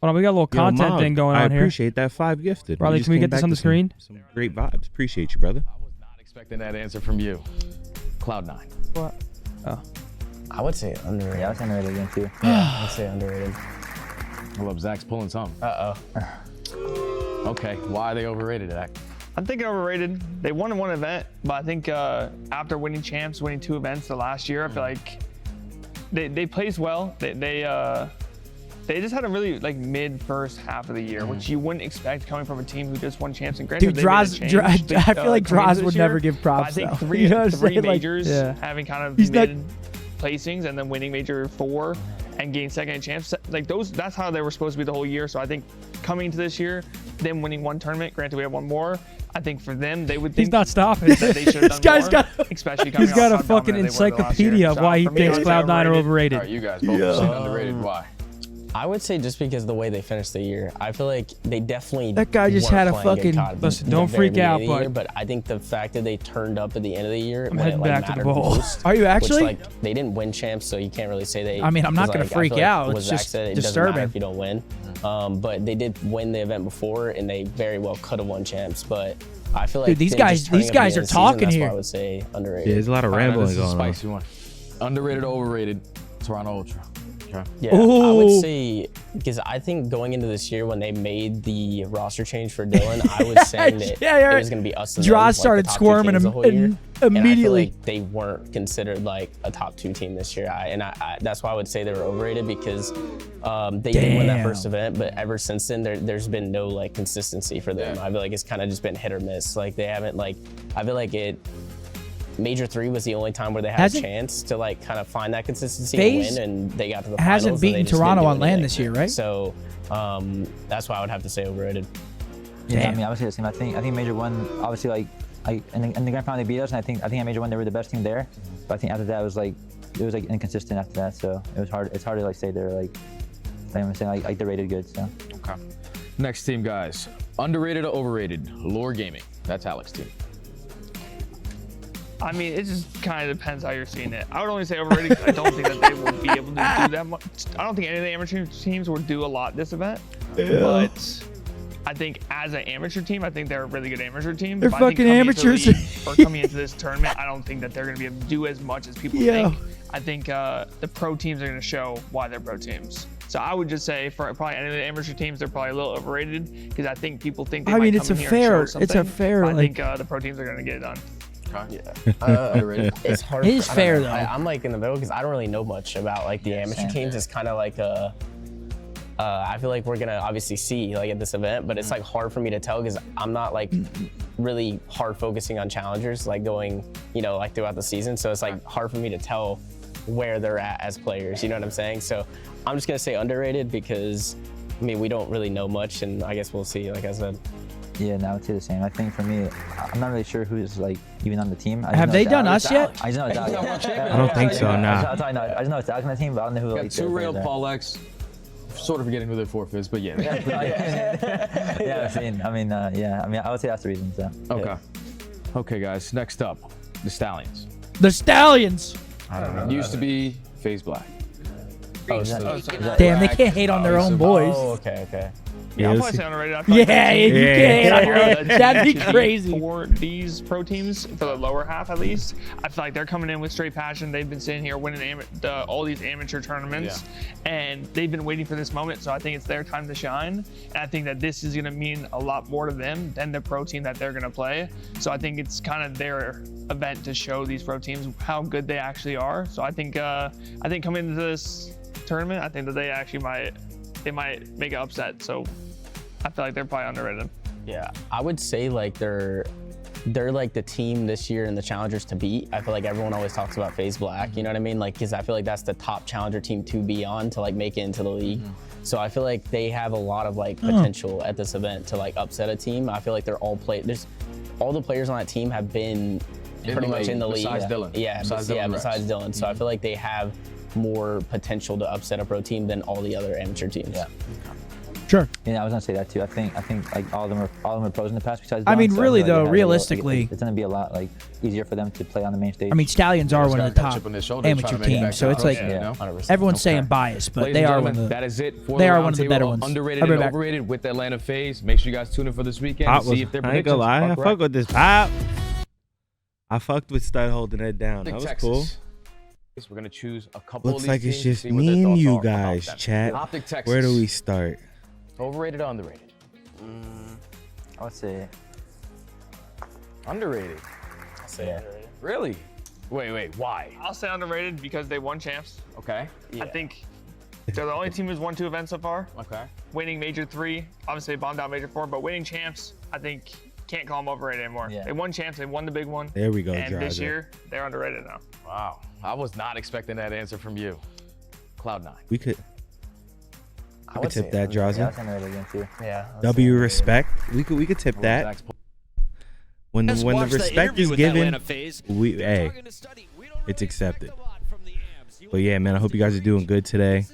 Hold on, we got a little content thing going on I here. appreciate that 5 gifted. Riley, can we get this on the screen? Some great vibes. Appreciate you, brother. I was not expecting that answer from you. Cloud9. What? Oh. I would say underrated. Yeah, I was underrated again too. Yeah, I would say underrated. Hold up, Zach's pulling some. Okay, why are they overrated, Zach? I think overrated. They won one event, but I think after winning champs, winning 2 events the last year, I feel like they placed well. They just had a really like mid first half of the year, which you wouldn't expect coming from a team who just won champs. And granted, Dude, I feel like Draws would never give props. I think though. three, You know what I'm three saying? majors, Like, yeah. having kind of He's mid placings and then winning major 4 and getting second in champs, like that's how they were supposed to be the whole year. So I think coming into this year, them winning 1 tournament, granted we have 1 more, I think for them they would think He's not stopping. that they should have This done guy's more, got especially coming he's got a off how fucking dominant they were the last year. encyclopedia of So why he for me, thinks I would say Cloud9 are All overrated. right, you guys both percent underrated. Why? I would say just because of the way they finished the year. I feel like they definitely That guy just weren't had a playing good fucking- COD listen, at the don't very freak out, beginning of the but- year, I think the fact that they turned up at the end of the year I'm when heading it, like, back to the mattered bowl. most, Are you actually? which, like, they didn't win champs, so you can't really say they. I mean, I'm not 'cause, gonna like, I freak feel like out, what it's Zach just said, it disturbing. doesn't matter if you don't win. But they did win the event before, and they very well could have won champs. But I feel like Dude, these them guys- just turning these up at the guys end are of the season, talking that's here. why I would say underrated. Yeah, there's a lot of All right, rambling this is a going on. spicy one. Underrated, overrated. Toronto Ultra. Okay. Yeah, I Ooh. would say, because I think going into this year when they made the roster change for Dylan, I was saying that Yeah, it was going to be us and them, Draws like, started the top 2 squirming teams the whole year. and And I feel immediately. like they weren't considered like a top 2 team this year. That's why I would say they were overrated because they did win that first event, but ever since then there's been no like consistency for them. I feel like it's kind of just been hit or miss. Like they haven't like, I feel like Major 3 was the only time where they had a chance to like kind of find that consistency FaZe and win, and they got to the hasn't finals. And they beaten just didn't Toronto do on land anything. this year, right? So that's why I would have to say overrated. Yeah, I mean, I would say the same. I think Major 1, obviously, like in the grand final they beat us, and I think at Major 1 they were the best team there. But I think after that it was like inconsistent after that, so it was hard. It's hard to like say they're like I'm saying like they're rated good. So. Okay. Next team, guys. Underrated or overrated? Lore Gaming. That's Alex's team. I mean, it just kind of depends how you're seeing it. I would only say overrated because I don't think that they will be able to do that much. I don't think any of the amateur teams will do a lot this event. Yeah. But I think as an amateur team, I think they're a really good amateur team. They're but I think fucking coming amateurs. into the league or coming into this tournament, I don't think that they're going to be able to do as much as people think. I think the pro teams are going to show why they're pro teams. So I would just say for probably any of the amateur teams, they're probably a little overrated because I think people think they might come in here and show something. It's a fair. I think the pro teams are going to get it done. Yeah. It's hard. It is fair though. I'm like in the middle because I don't really know much about like the amateur teams. It's kind of like I feel like we're gonna obviously see like at this event, but it's like hard for me to tell because I'm not like really hard focusing on challengers like going, you know, like throughout the season. So it's like hard for me to tell where they're at as players. You know what I'm saying? So I'm just gonna say underrated because I mean we don't really know much, and I guess we'll see. Like I said. Yeah, no, I would say the same. I think for me, I'm not really sure who's like even on the team. Have they done us yet? I just know it's Alex. I don't think so, nah. I just know it's Alex on the team, but I don't know who. Got Like, 2 railed Paul X. Sort of forgetting who their 4th is, but yeah. I would say that's the reason. So. Okay. Yeah. Okay, guys. Next up, the Stallions. The Stallions. I don't know. Used to be FaZe Black. Damn, they can't hate on their own boys. Oh, okay. Yeah, I'll probably say underrated. I feel like Yeah, you can't hate on your own. That'd be crazy. For these pro teams, for the lower half at least, I feel like they're coming in with straight passion. They've been sitting here winning all these amateur tournaments, and they've been waiting for this moment. So I think it's their time to shine. And I think that this is going to mean a lot more to them than the pro team that they're going to play. So I think it's kind of their event to show these pro teams how good they actually are. So I think coming into this tournament, I think that they might make an upset. So I feel like they're probably underrated. Yeah, I would say like they're like the team this year in the challengers to beat. I feel like everyone always talks about FaZe Black, you know what I mean? Like, because I feel like that's the top challenger team to be on to like make it into the league. So I feel like they have a lot of like potential at this event to like upset a team. I feel like they're all all the players on that team have been pretty much in the league. Besides Dylan. Yeah, besides Dylan. So I feel like they have more potential to upset a pro team than all the other amateur teams. Yeah. Sure. Yeah, I was gonna say that too. I think like all of them are pros in the past. Besides, I Don, mean, so really, like, though, it has a little- realistically- it's gonna be a lot like easier for them to play on the main stage. I mean, Stallions are He's one got of the that top chip on his shoulder, he's trying amateur to make it back teams. So to it's the like top, you know? 100%. everyone's Okay. saying biased, but Ladies they and are gentlemen, one of the. that is it for they the are one of the roundtable better ones. Underrated I'll be and right back. overrated with Atlanta FaZe. Make sure you guys tune in for this weekend Pop to was, see if their I ain't gonna predictions lie. are I correct. fuck with this pop. I fucked with Stud holding it down. That was Texas. cool. We're gonna choose a couple Looks of like these it's teams just to see what their me and thoughts you are about guys, them. chat. Optic Texas. Where do we start? Overrated or underrated? I would say Underrated. I'll say underrated. Really? Wait. Why? I'll say underrated because they won champs. Okay. I think they're the only team who's won 2 events so far. Okay. Winning Major 3, obviously they bombed out Major 4, but winning champs, I think can't call them overrated anymore. Yeah. They won champs, they won the big one. There we go, And this Draza. year, they're underrated now. Wow. I was not expecting that answer from you. Cloud9. We could would tip say that, yeah, Draza. that's underrated again too. Yeah. W respect. We could tip that. When the respect is given, it's accepted. But yeah, man, I hope you guys are doing good today.